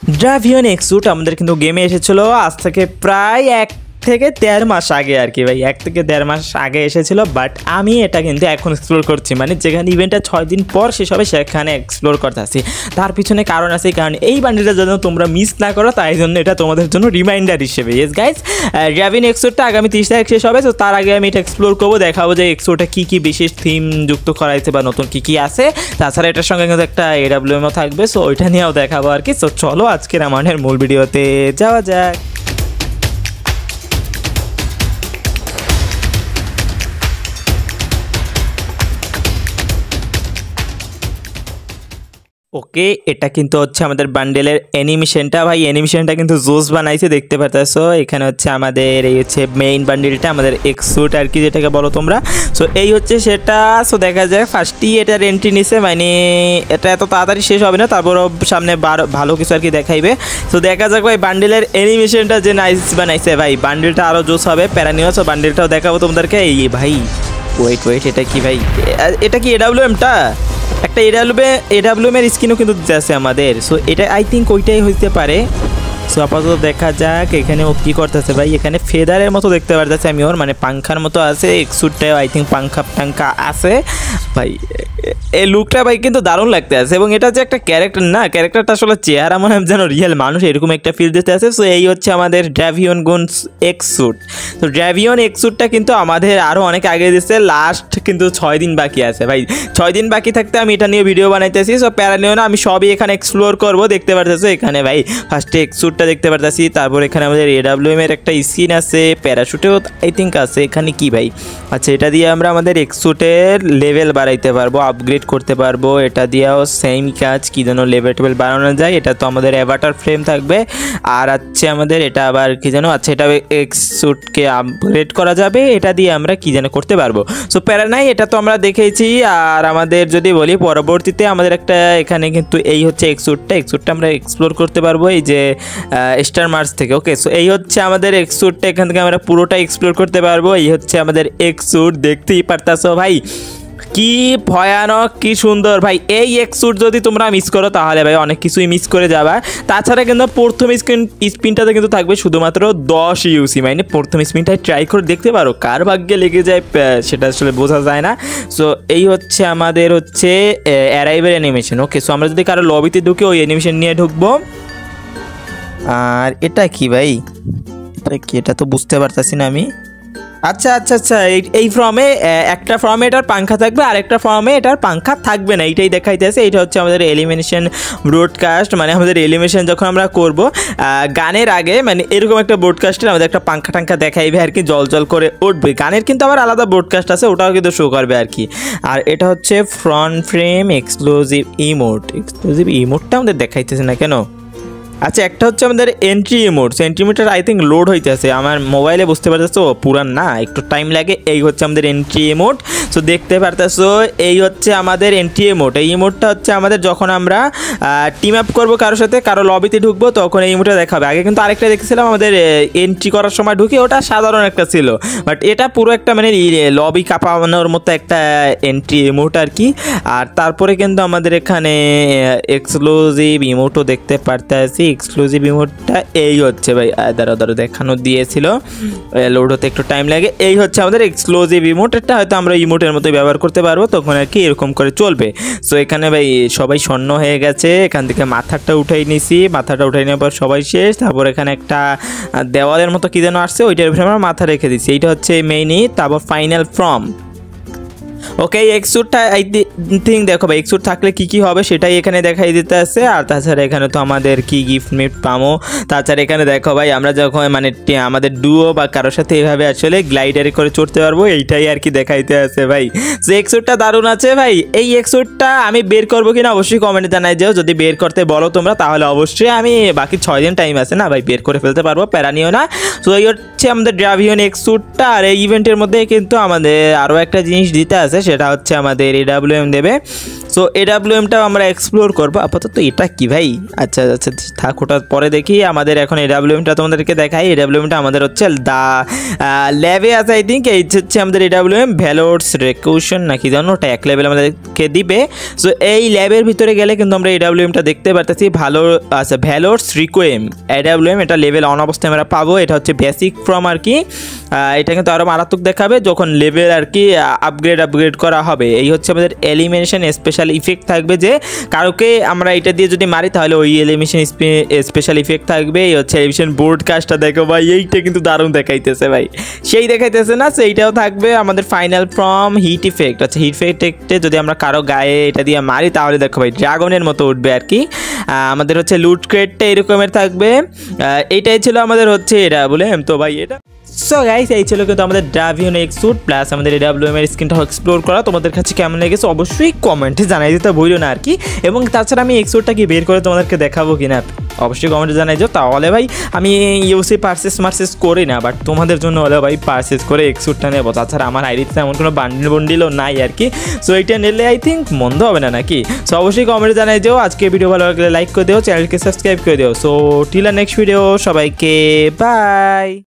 ড্রাভিয়ন এক্সুট আমাদের কিন্তু গেমে এসেছিল আজ থেকে প্রায় 1 থেকে 1.5 মাস আগে আর কি ভাই, 1 থেকে 1.5 মাস আগে এসেছিল। বাট আমি এটা কিন্তু এখন এক্সপ্লোর করছি, মানে যেখানে ইভেন্টটা 6 দিন পর শেষ হবে সেখানে এক্সপ্লোর করতে আসি। তার পিছনে কারণ আছে, কারণ এই বান্ডিলটা যেন তোমরা মিস না করো, তাই জন্য এটা তোমাদের জন্য রিমাইন্ডার হিসেবে। ইয়েস গাইজ, ড্রাভিয়ন এক্সুটটা আগামী 30 তারিখ শেষ হবে, তো তার আগে আমি এটা এক্সপ্লোর করবো, দেখাবো যে এক্সুটে কী কী বিশেষ থিম যুক্ত করা হয়েছে বা নতুন কী কী আছে। তাছাড়া এটার সঙ্গে কিন্তু একটা AWMও থাকবে, সো ওইটা নিয়েও দেখাবো আর কি। সো চলো আজকের আমাদের মূল ভিডিওতে যাওয়া যাক। ওকে, এটা কিন্তু হচ্ছে আমাদের বান্ডেলের অ্যানিমেশনটা। ভাই অ্যানিমেশনটা কিন্তু জোস বানাইছে, দেখতে পারতেছো। এখানে হচ্ছে আমাদের এই হচ্ছে মেইন বান্ডেলটা, আমাদের এক্সুট আর কি যেটাকে বলো তোমরা। সো এই হচ্ছে সেটা। সো দেখা যায় ফার্স্টই এটার এন্ট্রি নিছে, মানে এটা এত তাড়াতাড়ি শেষ হবে না, তারপরও সামনে ভালো কিছু আর কি দেখাইবে। সো দেখা যাক ভাই বান্ডেলের অ্যানিমেশনটা যে নাইস বানাইছে, ভাই বান্ডেলটা আরও জোস হবে, প্যারানিও। সো বান্ডেলটাও দেখাবো তোমাদেরকে। এই ভাই ওয়েট, এটা কি ভাই? এটা কি AWMটা? একটা AWM এর স্কিনও কিন্তু দিতে আছে আমাদের। সো এটা আই থিঙ্ক ওইটাই হইতে পারে। সো আপাতত দেখা যাক এখানে ও কী করতেছে। ভাই এখানে ফেদারের মতো দেখতে পারতেছে আমি, ওর মানে পাংখার মতো আছে। এক্সুটটাও আই থিঙ্ক পাংখা আছে। ভাই এই লুকটা ভাই কিন্তু দারুণ লাগতে আছে, এবং এটা যে একটা ক্যারেক্টার না, ক্যারেক্টারটা আসলে চেহারা মনে হয় যেন রিয়েল মানুষ, এরকম একটা ফিল দিতে আছে। সো এই হচ্ছে আমাদের ড্রাভিয়ন গুনস এক্সুট। তো ড্রাভিয়ন এক্সুটটা কিন্তু আমাদের আরও অনেক আগে দিচ্ছে, লাস্ট কিন্তু 6 দিন বাকি আছে। ভাই 6 দিন বাকি থাকতে আমি এটা নিয়ে ভিডিও বানাইতেছি। সো প্যারানিও না, আমি সবই এখানে এক্সপ্লোর করবো। দেখতে পারতেছো এখানে ভাই ফার্স্টে এক্সুটটা দেখতে পারতেছি, তারপর এখানে আমাদের AWM এর একটা স্কিন আছে, প্যারাশুটেও আই থিঙ্ক আছে। এখানে কি ভাই? আচ্ছা, এটা দিয়ে আমরা আমাদের এক্সুটের লেভেল বাড়াইতে পারবো, আপগ্রেড করতে পারবো। এটা দিয়েও সেম কাজ, কি যেন লেভেল বাড়ানো যায়। এটা তো আমাদের অ্যাভাটার ফ্রেম থাকবে। আর আছে আমাদের এটা আবার কি যেন, আচ্ছা এটা এক্সুটকে আপগ্রেড করা যাবে, এটা দিয়ে আমরা কি যেন করতে পারবো। সো প্যারা নাই, এটা তো আমরা দেখেছি। আর আমাদের যদি বলি পরবর্তীতে আমাদের একটা এখানে কিন্তু এই হচ্ছে এক্সুটটা আমরা এক্সপ্লোর করতে পারবো এই যে স্টার মার্স থেকে। ওকে, সো এই হচ্ছে আমাদের এক্সুটটা, এখান থেকে আমরা পুরোটা এক্সপ্লোর করতে পারবো। এই হচ্ছে আমাদের এক্সুট, দেখতেই পারতাছো ভাই কি ভয়ানক, কি সুন্দর। ভাই এই এক্সুট যদি তোমরা মিস করো তাহলে ভাই অনেক কিছুই মিস করে যাবা। তাছাড়া কিন্তু প্রথম স্পিনটাতে কিন্তু থাকবে শুধুমাত্র 10 ইউসি, মানে প্রথম স্পিনটাই ট্রাই করে দেখতে পারো, কার ভাগ্যে লেগে যায় সেটা আসলে বোঝা যায় না। সো এই হচ্ছে আমাদের হচ্ছে অ্যারাইভের অ্যানিমেশন। ওকে, সো আমরা যদি কারো লবিতে ঢুকে ওই অ্যানিমেশন নিয়ে ঢুকবো। আর এটা কি ভাই? এটা কি? এটা তো বুঝতে পারতাছি না আমি। আচ্ছা, এই ফর্মে একটা ফর্মে এটার পাংখা থাকবে, আর একটা ফর্মে এটার পাংখা থাকবে না, এইটাই দেখাইতেছে। এইটা হচ্ছে আমাদের এলিমিনেশন ব্রডকাস্ট, মানে আমাদের এলিমিনেশন যখন আমরা করব গানের আগে, মানে এরকম একটা ব্রডকাস্টের আমাদের একটা পাংখা দেখাইবে আর কি, জল করে উঠবে। গানের কিন্তু আবার আলাদা ব্রডকাস্ট আছে, ওটাও কিন্তু শো করবে আর কি। আর এটা হচ্ছে ফ্রন্ট ফ্রেম এক্সক্লুসিভ ইমোটটা আমাদের দেখাইতেছে না কেন? আচ্ছা, একটা হচ্ছে আমাদের এন্ট্রি ইমোটটা আই থিঙ্ক লোড হইতেছে আমার মোবাইলে, বুঝতে পারতেছো পুরান না, একটু টাইম লাগে। এই হচ্ছে আমাদের এন্ট্রি ইমোট। সো দেখতে পারতেছো এই হচ্ছে আমাদের এন্ট্রি ইমোট। এই ইমোটটা হচ্ছে আমাদের যখন আমরা টিম আপ করবো কারোর সাথে, কারো লবিতে ঢুকবো, তখন এই ইমোটটা দেখাবে। আগে কিন্তু আরেকটা দেখছিলাম আমাদের এন্ট্রি করার সময় ঢুকে, ওটা সাধারণ একটা ছিল, বাট এটা পুরো একটা মানে লবি কাঁপানোর মতো একটা এন্ট্রি ইমোট আর কি। আর তারপরে কিন্তু আমাদের এখানে এক্সক্লুসিভ ইমোটও দেখতে পারতেছি। এক্সক্লুসিভ ইমোটটা এই হচ্ছে ভাই, দাঁড়া দেখানো দিয়েছিল, লোড হতে একটু টাইম লাগে। এই হচ্ছে আমাদের এক্সক্লুসিভ ইমোট, এটা হয়তো আমরা ইমোটের মতো ব্যবহার করতে পারবো, তখন আর কি এরকম করে চলবে। সো এখানে ভাই সবাই স্বর্ণ হয়ে গেছে, এখান থেকে মাথাটা উঠাই নিছি, মাথাটা উঠাই নেওয়ার পর সবাই শেষ। তারপর এখানে একটা দেওয়ালের মতো কি যেন আসছে, ওইটার উপরে আমরা মাথা রেখে দিচ্ছি। এইটা হচ্ছে মেইনই, তারপর ফাইনাল ফর্ম। ওকে, এক্সুটটা আই থিঙ্ক দেখো ভাই এক্সুট থাকলে কী হবে সেটাই এখানে দেখাই দিতে আসছে। আর তাছাড়া এখানে তো আমাদের কি গিফট মিফট পামো। তাছাড়া এখানে দেখো ভাই আমরা যখন মানে আমাদের ডুও বা কারোর সাথে এইভাবে আসলে গ্লাইডারে করে চড়তে পারবো, এইটাই আর কি দেখাইতে আছে ভাই। তো এক্সুটটা দারুণ আছে ভাই। এই এক্সুটটা আমি বের করবো কিনা অবশ্যই কমেন্টে জানাই যাও, যদি বের করতে বলো তোমরা তাহলে অবশ্যই আমি, বাকি 6 দিন টাইম আছে না ভাই, বের করে ফেলতে পারবো, প্যারা নিও না। তো এই হচ্ছে আমাদের ড্রাভিয়ন এক্সুটটা। আর এই ইভেন্টের মধ্যে কিন্তু আমাদের আরও একটা জিনিস দিতে আছে, সেটা হচ্ছে আমাদের AWM দেবে। সো AWMটাও আমরা এক্সপ্লোর করবো। আপাতত এটা কি ভাই, আচ্ছা আচ্ছা থাক, ওটা পরে দেখি। আমাদের এখন AWMটা তোমাদেরকে দেখাই। AWMটা আমাদের হচ্ছে দা ল্যাবে আছে আই থিঙ্ক। এই হচ্ছে আমাদের AWM ভ্যালোর্স রেকুশন নাকি জানো, ওটা 1 লেভেল আমাদেরকে দিবে। সো এই ল্যাবের ভিতরে গেলে কিন্তু আমরা AWMটা দেখতে পারতেছি। ভালো আচ্ছা ভ্যালোর্স রিকোয়েম AWM, এটা লেভেল অন অবস্থায় আমরা পাবো। এটা হচ্ছে বেসিক ফ্রম আর কি। এটা কিন্তু আরও মারাত্মক দেখাবে যখন লেভেল আর কি আপগ্রেড করা হবে। এই হচ্ছে আমাদের এলিমিনেশন স্পেশাল ইফেক্ট থাকবে, যে কারোকে আমরা এটা দিয়ে যদি মারি তাহলে ওই এলিমিনেশন স্পেশাল ইফেক্ট থাকবে। এই হচ্ছে এলিমিনেশন ব্রডকাস্টটা দেখো ভাই, এইটা কিন্তু দারুণ দেখাইতেছে ভাই, সেই দেখাইতেছে না? সেইটাও থাকবে। আমাদের ফাইনাল ফ্রম হিট ইফেক্ট, আচ্ছা হিট ইফেক্টে যদি আমরা কারো গায়ে এটা দিয়ে মারি তাহলে দেখো ভাই ড্রাগনের মতো উঠবে আর কি। আমাদের হচ্ছে লুট ক্রেটটা এরকমের থাকবে। এইটাই ছিল আমাদের হচ্ছে AWM। তো ভাই এটা সো গাইস এই ছিল কিন্তু আমাদের ড্রাভিয়ন এক্সুট প্লাস আমাদের AWM এর স্ক্রিনটা এক্সপ্লোর করা। তোমাদের কাছে কেমন লেগেছে অবশ্যই কমেন্টে জানাই দিতে ভুলো না আর কি। এবং তাছাড়া আমি এক্সুটটা কি বের করে তোমাদেরকে দেখাবো কিনা অবশ্যই কমেন্টে জানাই যাও। তাহলে ভাই আমি ইউসি পারচেস করি না, বাট তোমাদের জন্য হলে ভাই পারচেস করে এক্সুটটা নেবো। তাছাড়া আমার আইডিতে এমন কোনো বান্ডিলও নাই আর কি। সো এইটা নিলে আই থিঙ্ক মন্দ হবে না নাকি? সো অবশ্যই কমেন্টে জানাই যাও। আজকে ভিডিও ভালো লাগলে লাইক করে দিও, চ্যানেলকে সাবস্ক্রাইব করে দিও। সো টিল নেক্সট ভিডিও, সবাইকে বাই।